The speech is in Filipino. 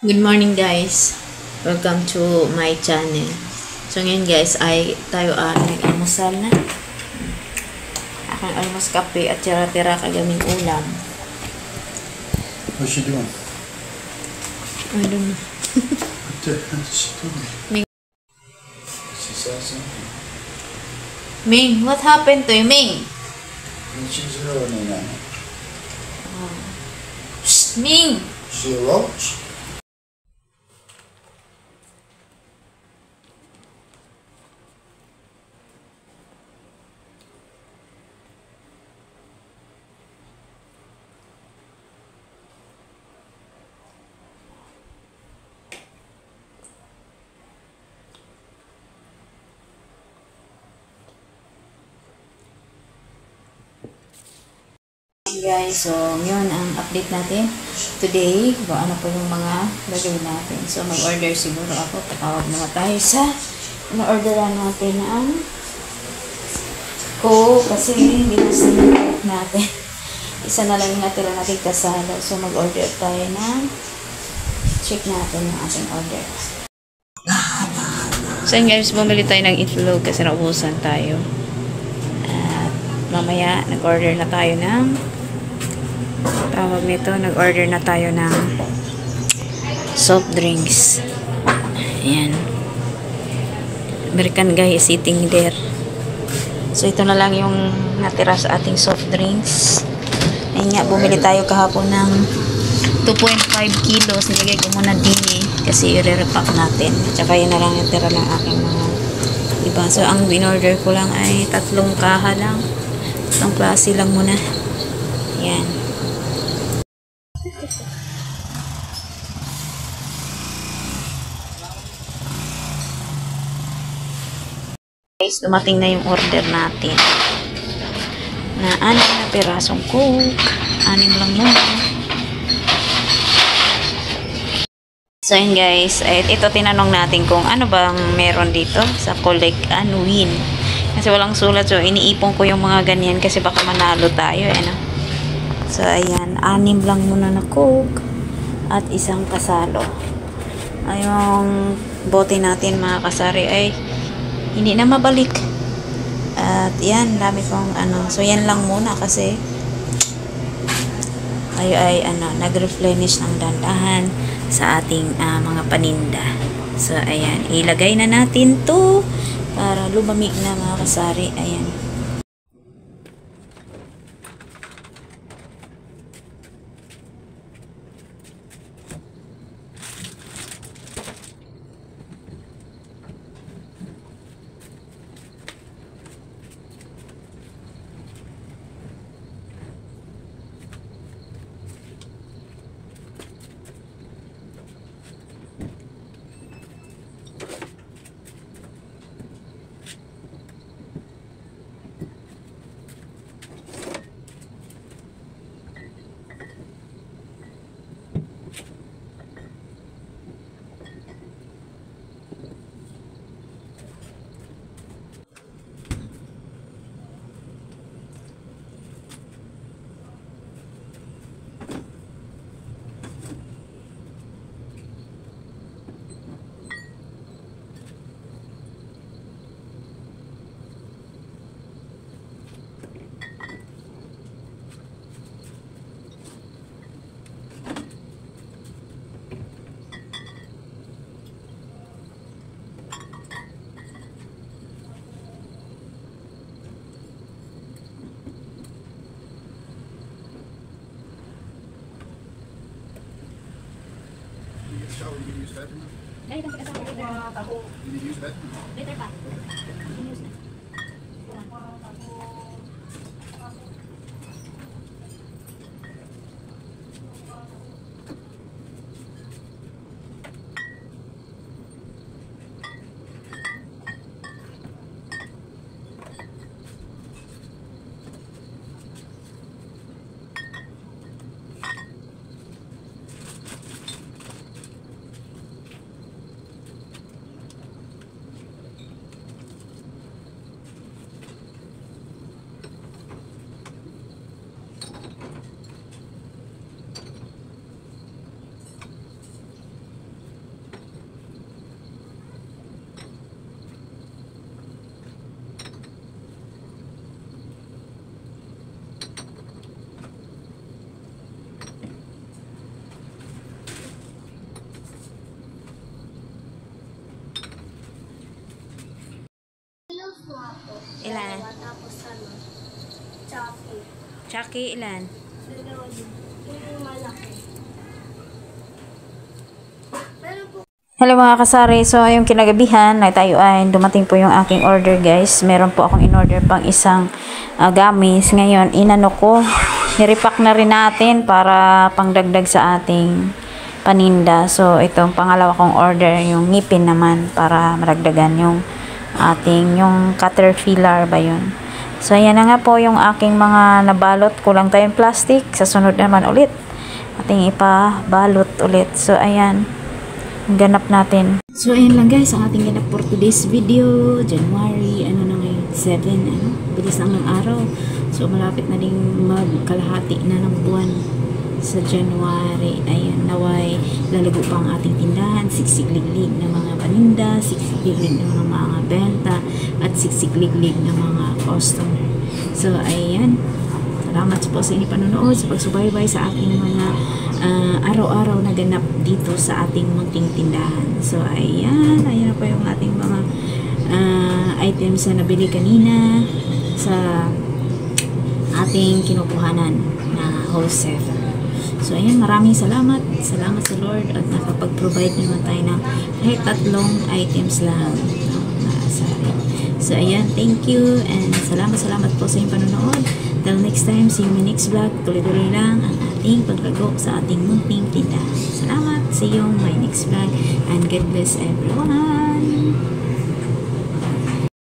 Good morning guys. Welcome to my channel. So ngayon guys ay tayo nag-almusal na. Aking almus kape at tira-tira kagaming ulam. What's she doing? I don't know. What's she doing? Ming. She said something. Ming, what happened to you, Ming? And she's ruining it. Shh, Ming! She a roach? Guys, so yun ang update natin today kung ano po yung mga gagawin natin. So mag-order siguro ako, tatawag naman tayo sa in-orderan natin ang kasi hindi na sinilip natin. Isa na lang yung natira natin kasalo. So mag-order tayo ng check natin yung ating order. So yun guys, bumili tayo ng itlog kasi naubusan tayo. At mamaya nag-order na tayo ng nag-order na tayo ng soft drinks. Ayan. American guy is sitting there. So, ito na lang yung natira sa ating soft drinks. Ayan nga, bumili tayo kahapon ng 2.5 kilos. Nilagay ko muna din kasi i-repack natin. Tsaka yun na lang yung tira ng aking mga iba. So, ang in-order ko lang ay 3 kaha lang. 3 klase lang muna. Ayan. Guys, dumating na yung order natin na 6 na pirasong coke, 6 lang muna. So yun guys, ito tinanong natin kung ano bang meron dito sa collect and win kasi walang sulat, so iniipon ko yung mga ganyan kasi baka manalo tayo so ayan, 6 lang muna na coke at 1 kasalo. Yung bote natin mga kasari ay hindi na mabalik. At yan, dami kong so yan lang muna kasi nag-replenish ng dandahan sa ating mga paninda. So ayan, ilagay na natin to para lumamig na mga kasari. Ayan. Shower, you can use that in Dahil lang sa kasama later. You can use that? Later pa. Use na. ilan? Tapos ano, Chucky. Chucky, ilan? Dalawa yun. Yung malaki. Pero po, Hello mga kasari, so yung kinagabihan na tayo ay dumating po yung aking order guys. Meron po akong in-order pang isang gamis. Ngayon, inano ko, nirepack na rin natin para pangdagdag sa ating paninda. So itong pangalawa kong order, yung ngipin naman para maragdagan yung ating, yung caterpillar ba yun. So ayan na nga po yung aking mga nabalot. Kulang tayong plastic. Sa sunod naman ulit, ating ipabalot ulit. So ayan, ganap natin. So, ayan lang guys, ang ating ganap for today's video. January, ano na ngayon? 7, ano? Bilis lang ng araw. So, malapit na ding magkalahati na ng buwan sa January. Ayan, naway, lalago pa ang ating tindahan. Siksikliglig ng mga paninda, siksikliglig ng mga benta, at siksikliglig ng mga customer. So, ayan. Salamat po sa inyong panonood, sa pagsubaybay sa ating mga araw-araw na ganap dito sa ating munting tindahan. So, ayan na po yung ating mga items na nabili kanina sa ating kinukuhanan na wholesaler. So, ayan, maraming salamat. Salamat sa Lord at nakapag-provide naman tayo ng kahit 3 items lang. So, ayan, thank you and salamat po sa inyong panonood. Till next time, see you in my next vlog. Tuloy-tuloy lang ang ating paglago sa ating munting tindahan. Salamat, see you in my next vlog and God bless everyone.